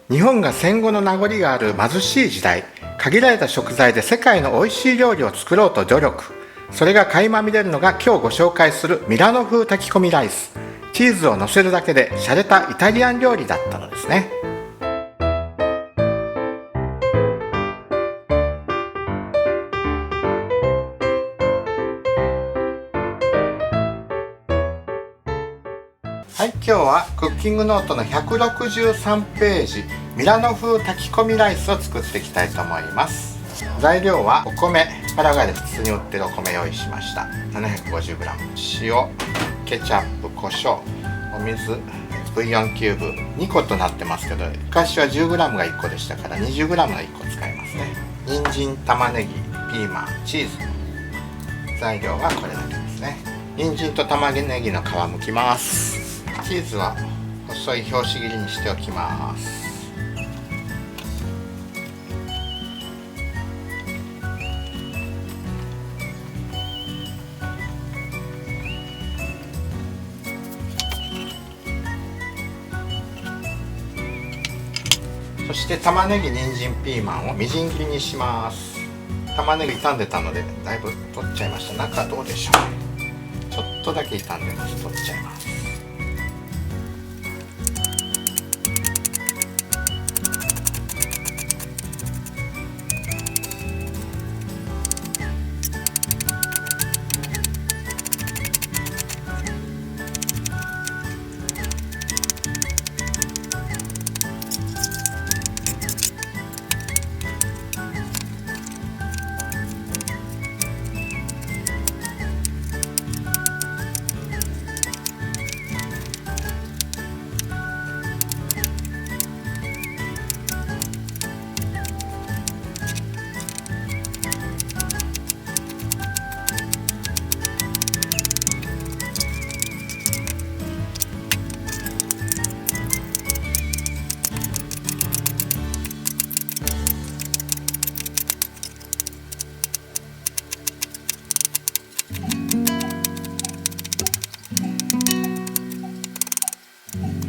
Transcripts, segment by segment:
日本が戦後の名残がある貧しい時代、限られた食材で世界の美味しい料理を作ろうと努力。それが垣間見れるのが今日ご紹介するミラノ風炊き込みライス。チーズを乗せるだけで洒落たイタリアン料理だったのですね。はい、今日はクッキングノートの163ページ、ミラノ風炊き込みライスを作っていきたいと思います。材料はお米、パラガイで普通に売ってるお米用意しました。 750g、 塩、ケチャップ、胡椒、お水、ブイヨンキューブ2個となってますけど、昔は 10g が1個でしたから 20g が1個使いますね。人参、玉ねぎ、ピーマン、チーズ。材料はこれだけですね。人参と玉ねぎの皮むきます。チーズは細い拍子切りにしておきます。そして玉ねぎ、人参、ピーマンをみじん切りにします。玉ねぎ傷んでたのでだいぶ取っちゃいました。中どうでしょう。ちょっとだけ傷んでます。取っちゃいます。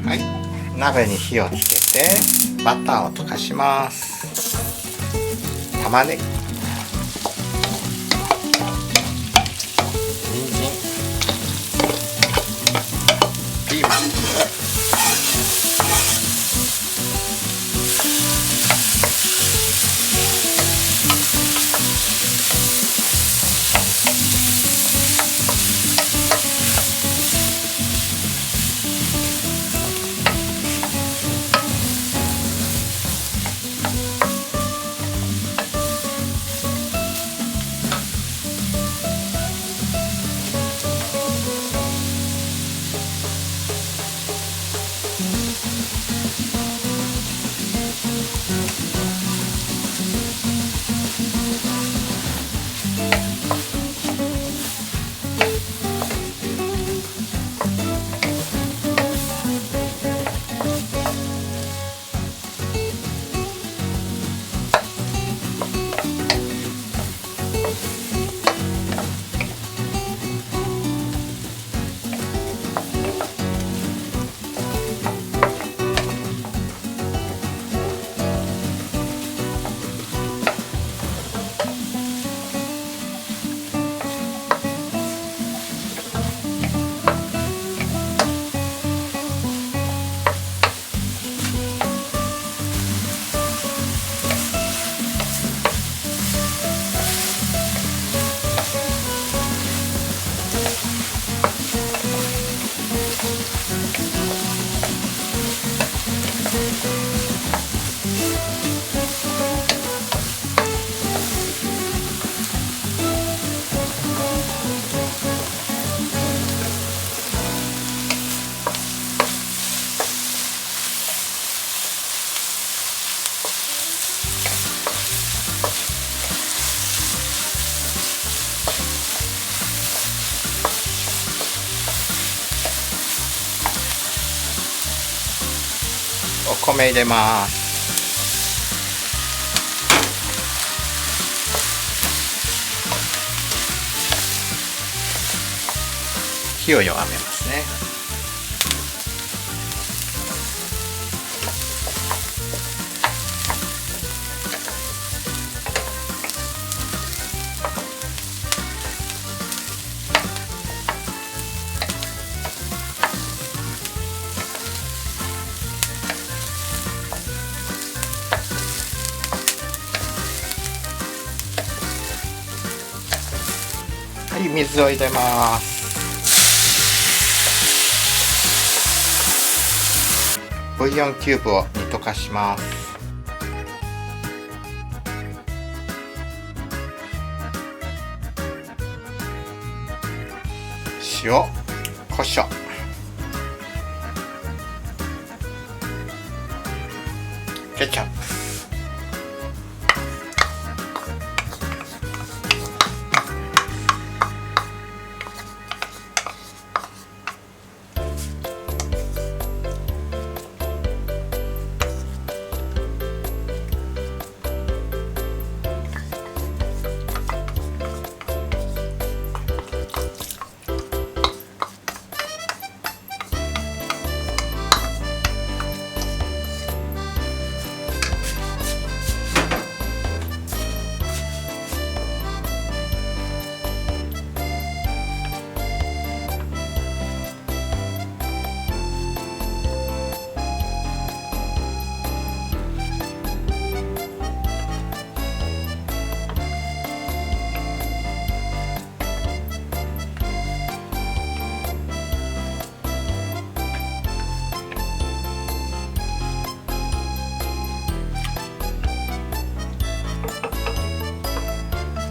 はい、鍋に火をつけてバターを溶かします。玉ねぎ、人参、ピーマン、お米入れます。火を弱めますね。り水を入れます。ブイヨンキューブを煮溶かします。塩、胡椒、ケチャップ、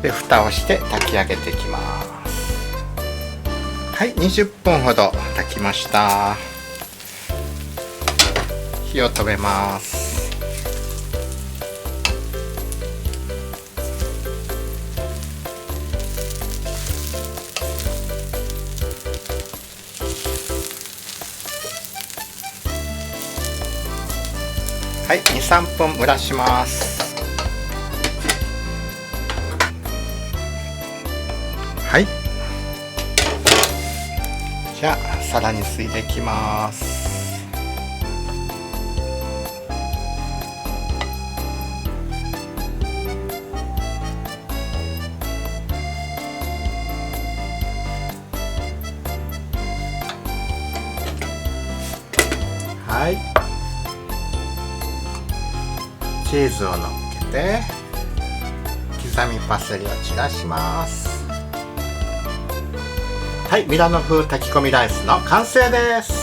で蓋をして炊き上げていきます。はい、20分ほど炊きました。火を止めます。はい、2、3分蒸らします。はい、じゃあ皿についていきます。はい、チーズをのっけて刻みパセリを散らします。はい、ミラノ風炊き込みライスの完成です。